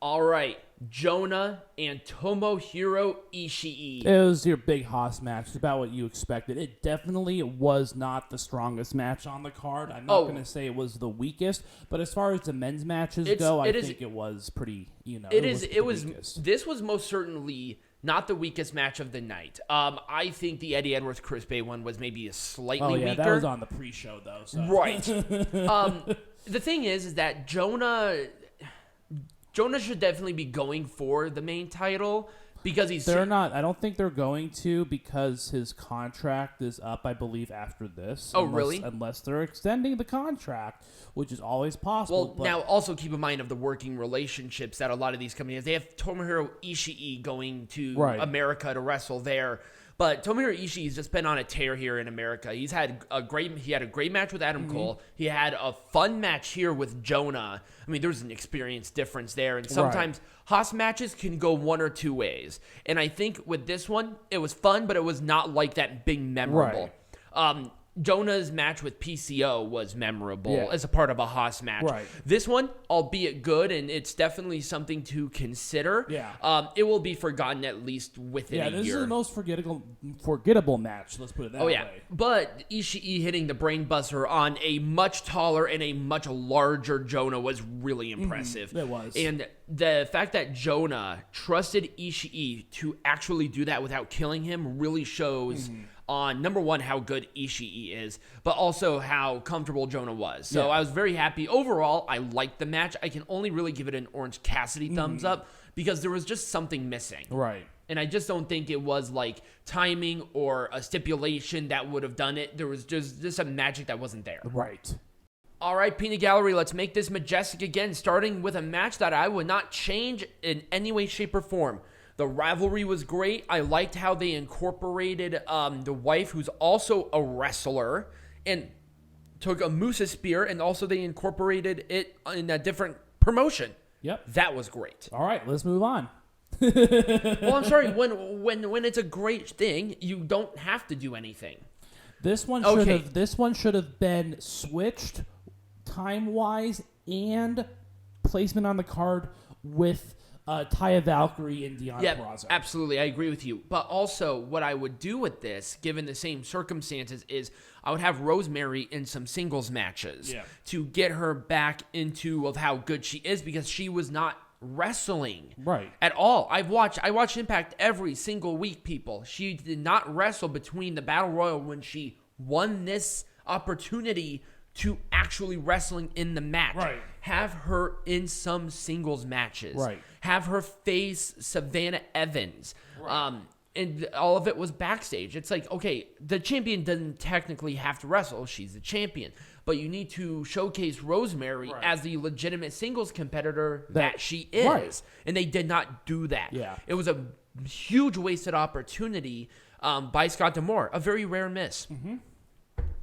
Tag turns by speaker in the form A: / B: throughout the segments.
A: All right, Jonah and Tomohiro Ishii.
B: It was your big Haas match. It's about what you expected. It definitely was not the strongest match on the card. I'm not going to say it was the weakest, but as far as the men's matches go, I think it was pretty,
A: This was most certainly not the weakest match of the night. I think the Eddie Edwards-Chris Bay one was maybe a slightly weaker.
B: That was on the pre-show, though. So.
A: Right. The thing is that Jonah should definitely be going for the main title because
B: They're not. I don't think they're going to because his contract is up, I believe, after this.
A: Really?
B: Unless they're extending the contract, which is always possible.
A: Well, now also keep in mind of the working relationships that a lot of these companies have. They have Tomohiro Ishii going to America to wrestle there. But Tomohiro Ishii's just been on a tear here in America. He had a great match with Adam Cole. He had a fun match here with Jonah. I mean, there's an experience difference there. And sometimes Haas matches can go one or two ways. And I think with this one, it was fun, but it was not like that big memorable. Jonah's match with PCO was memorable as a part of a Haas match. This one, albeit good, and it's definitely something to consider. It will be forgotten at least within a year.
B: This is the most forgettable match. Let's put it that way.
A: But Ishii hitting the brainbuster on a much taller and a much larger Jonah was really impressive.
B: It was.
A: And the fact that Jonah trusted Ishii to actually do that without killing him really shows on, number one, how good Ishii is, but also how comfortable Jonah was. So I was very happy. Overall, I liked the match. I can only really give it an Orange Cassidy thumbs up because there was just something missing. And I just don't think it was like timing or a stipulation that would have done it. There was just a magic that wasn't there. All right, Peanut Gallery, let's make this majestic again, starting with a match that I would not change in any way, shape, or form. The rivalry was great. I liked how they incorporated the wife, who's also a wrestler, and took a Musa spear, and also they incorporated it in a different promotion. That was great.
B: All right, let's move on.
A: Well, I'm sorry. When it's a great thing, you don't have to do anything.
B: This one should have been switched time-wise and placement on the card with Taya, Valkyrie, and Deonna Purrazzo.
A: Absolutely. I agree with you. But also, what I would do with this, given the same circumstances, is I would have Rosemary in some singles matches to get her back into of how good she is, because she was not wrestling at all. I watch Impact every single week, people. She did not wrestle between the Battle Royal when she won this opportunity to actually wrestling in the match. Have her in some singles matches. Have her face Savannah Evans. And all of it was backstage. It's like, okay, the champion doesn't technically have to wrestle. She's the champion. But you need to showcase Rosemary as the legitimate singles competitor that she is. And they did not do that. It was a huge wasted opportunity by Scott D'Amore. A very rare miss.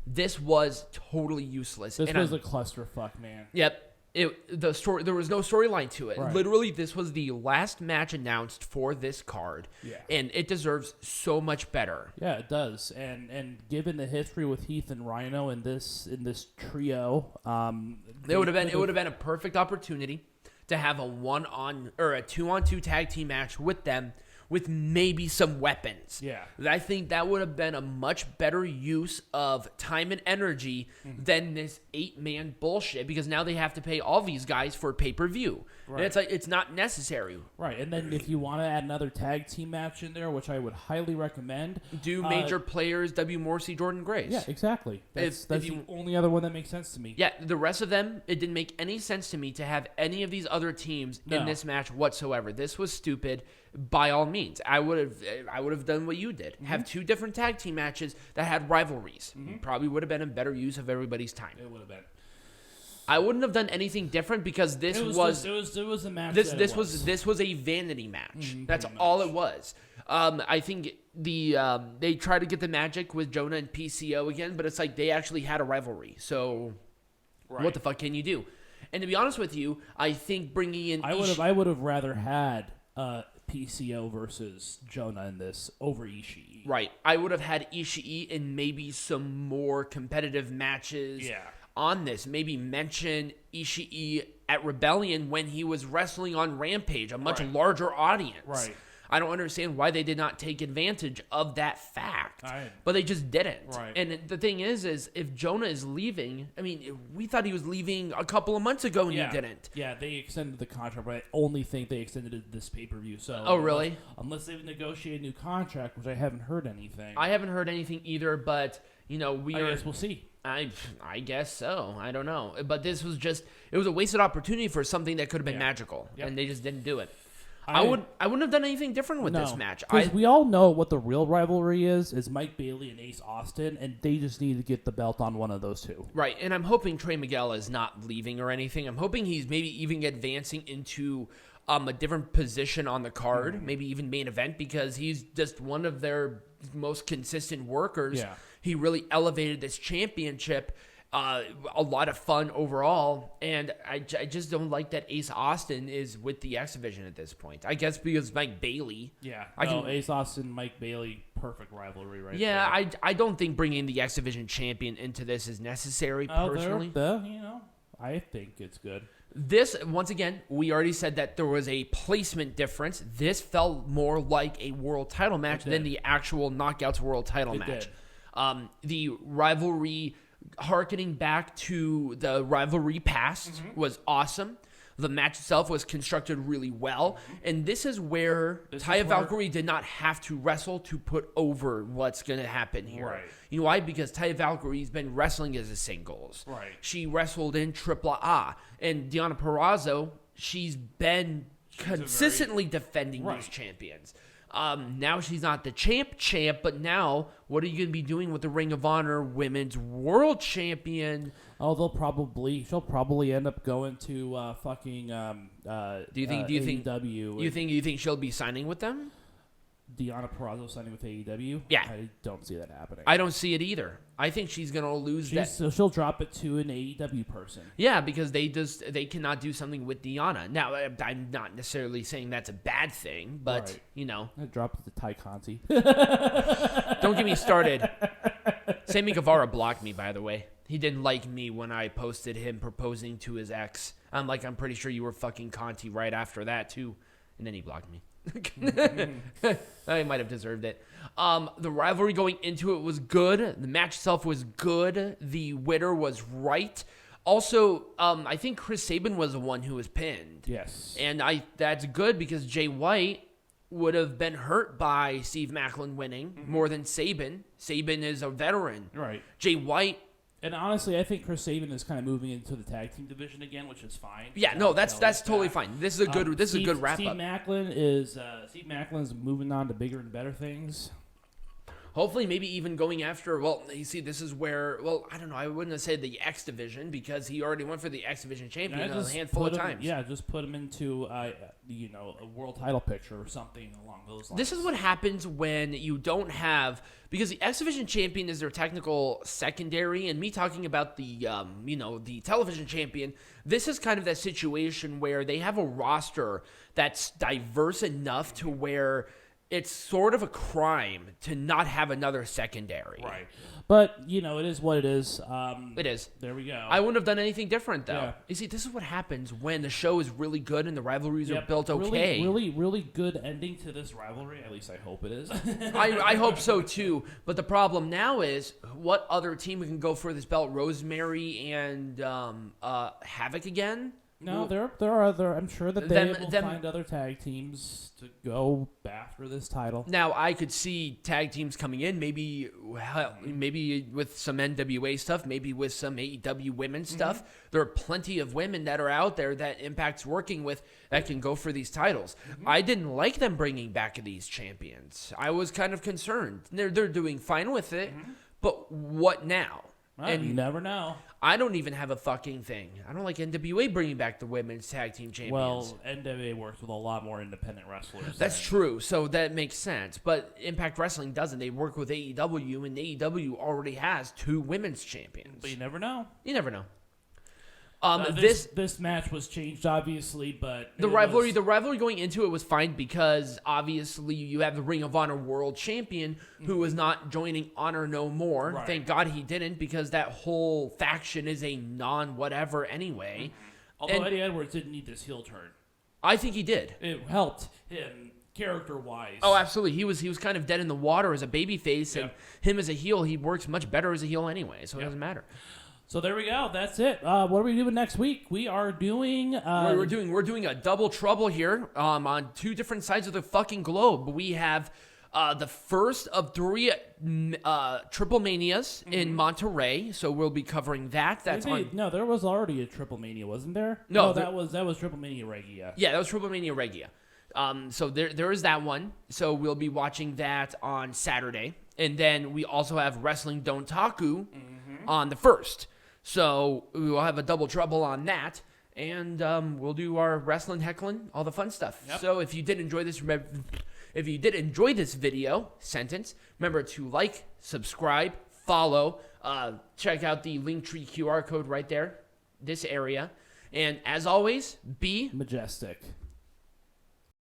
A: This was totally useless.
B: This was a clusterfuck, man.
A: There was no storyline to it. Literally, this was the last match announced for this card, and it deserves so much better.
B: Yeah, it does. And given the history with Heath and Rhino in this trio,
A: it would have been a perfect opportunity to have a 2-on-2 tag team match with them, with maybe some weapons. I think that would have been a much better use of time and energy than this 8-man bullshit, because now they have to pay all these guys for pay-per-view. And it's like, it's not necessary.
B: And then if you want to add another tag team match in there, which I would highly recommend,
A: do major players W. Morrissey, Jordan Grace.
B: Yeah, exactly. That's the only other one that makes sense to me.
A: Yeah, the rest of them, it didn't make any sense to me to have any of these other teams in this match whatsoever. This was stupid. By all means, I would have done what you did. Have 2 different tag team matches that had rivalries. Probably would have been a better use of everybody's time.
B: It would have been.
A: I wouldn't have done anything different, because this was a match. This was a vanity match. That's all it was. I think they tried to get the magic with Jonah and PCO again, but it's like they actually had a rivalry. So what the fuck can you do? And to be honest with you, I think bringing in
B: I would have rather had PCO versus Jonah in this over Ishii.
A: I would have had Ishii in maybe some more competitive matches. on this. Maybe mention Ishii at Rebellion when he was wrestling on Rampage, a much larger audience.
B: Right.
A: I don't understand why they did not take advantage of that fact, but they just didn't.
B: Right.
A: And the thing is if Jonah is leaving, I mean, we thought he was leaving a couple of months ago and he didn't.
B: Yeah, they extended the contract, but I only think they extended it this pay-per-view. So,
A: oh, really?
B: Unless they've negotiated a new contract, which I haven't heard anything.
A: I haven't heard anything either, but, I
B: guess we'll see.
A: I guess so. I don't know. But this was it was a wasted opportunity for something that could have been magical, and they just didn't do it. I wouldn't have done anything different with this match.
B: Because we all know what the real rivalry is Mike Bailey and Ace Austin, and they just need to get the belt on one of those two.
A: Right, and I'm hoping Trey Miguel is not leaving or anything. I'm hoping he's maybe even advancing into a different position on the card, maybe even main event, because he's just one of their most consistent workers.
B: Yeah.
A: He really elevated this championship. A lot of fun overall, and I just don't like that Ace Austin is with the X Division at this point. I guess because Mike Bailey.
B: Yeah, Ace Austin, Mike Bailey, perfect rivalry right there.
A: Yeah, I don't think bringing the X Division champion into this is necessary, personally.
B: I think it's good.
A: This, once again, we already said that there was a placement difference. This felt more like a world title match than the actual Knockouts world title match. The rivalry, harkening back to the rivalry past, was awesome. The match itself was constructed really well. And this is where Taya Valkyrie did not have to wrestle to put over what's going to happen here.
B: Right.
A: You know why? Because Taya Valkyrie's been wrestling as a singles.
B: Right.
A: She wrestled in AAA. And Deonna Purrazzo, she's been consistently defending these champions. Now she's not the champ, but now what are you going to be doing with the Ring of Honor Women's World Champion?
B: Oh, she'll probably end up going to fucking
A: Do you think
B: AEW.
A: You think she'll be signing with them?
B: Deonna Purrazzo signing with AEW?
A: Yeah.
B: I don't see that happening.
A: I don't see it either. I think she's going to lose that.
B: So she'll drop it to an AEW person.
A: Yeah, because they cannot do something with Deonna. Now, I'm not necessarily saying that's a bad thing, but,
B: I dropped it to Ty Conti.
A: Don't get me started. Sammy Guevara blocked me, by the way. He didn't like me when I posted him proposing to his ex. I'm pretty sure you were fucking Conti right after that, too. And then he blocked me. I might have deserved it. The rivalry going into it was good. The match itself was good. The winner was right. Also, I think Chris Sabin was the one who was pinned.
B: Yes.
A: And that's good because Jay White would have been hurt by Steve Maclin winning more than Sabin. Sabin is a veteran.
B: Right.
A: Jay White.
B: And honestly, I think Chris Sabin is kind of moving into the tag team division again, which is fine.
A: Yeah, no, that's totally fine. This is a good wrap
B: Steve
A: up.
B: Steve Maclin's moving on to bigger and better things.
A: Hopefully, maybe even going after. Well, you see, this is where. Well, I don't know. I wouldn't have said the X Division because he already went for the X Division champion a handful of times.
B: Yeah, just put him into a world title picture or something along those lines.
A: This is what happens when you don't have, because the X Division champion is their technical secondary, and me talking about the the television champion. This is kind of that situation where they have a roster that's diverse enough to where it's sort of a crime to not have another secondary.
B: Right. But, it is what it is.
A: It is.
B: There we go.
A: I wouldn't have done anything different, though.
B: Yeah.
A: You see, this is what happens when the show is really good and the rivalries are built okay.
B: Really, really good ending to this rivalry. At least I hope it is.
A: I hope so, too. But the problem now is, what other team can go for this belt? Rosemary and Havoc again?
B: No, there are other. I'm sure that they will find other tag teams to go after this title.
A: Now, I could see tag teams coming in, maybe with some NWA stuff, maybe with some AEW women's stuff. There are plenty of women that are out there that Impact's working with that can go for these titles. I didn't like them bringing back these champions. I was kind of concerned. They're doing fine with it, but what now?
B: And you never know.
A: I don't even have a fucking thing. I don't like NWA bringing back the women's tag team champions.
B: Well, NWA works with a lot more independent wrestlers.
A: That's true, so that makes sense. But Impact Wrestling doesn't. They work with AEW, and AEW already has 2 women's champions.
B: But you never know.
A: You never know.
B: This match was changed, obviously, but
A: the rivalry going into it was fine because obviously you have the Ring of Honor World Champion who is not joining Honor No More. Right. Thank God he didn't, because that whole faction is a non-whatever anyway.
B: Although Eddie Edwards didn't need this heel turn.
A: I think he did.
B: It helped him character-wise.
A: Oh, absolutely. He was kind of dead in the water as a babyface, and him as a heel, he works much better as a heel anyway, so it doesn't matter.
B: So there we go. That's it. What are we doing next week? We are doing...
A: We're doing a double trouble here on two different sides of the fucking globe. We have the first of 3 Triple Manias in Monterrey, so we'll be covering that.
B: No, there was already a Triple Mania, wasn't there?
A: No,
B: that was Triple Mania Regia.
A: Yeah, that was Triple Mania Regia. So there is that one. So we'll be watching that on Saturday. And then we also have Wrestling Dontaku on the 1st. So we will have a double trouble on that, and we'll do our wrestling, heckling, all the fun stuff. Yep. So if you did enjoy this video, remember to like, subscribe, follow, check out the Linktree QR code right there, this area, and as always, be
B: majestic.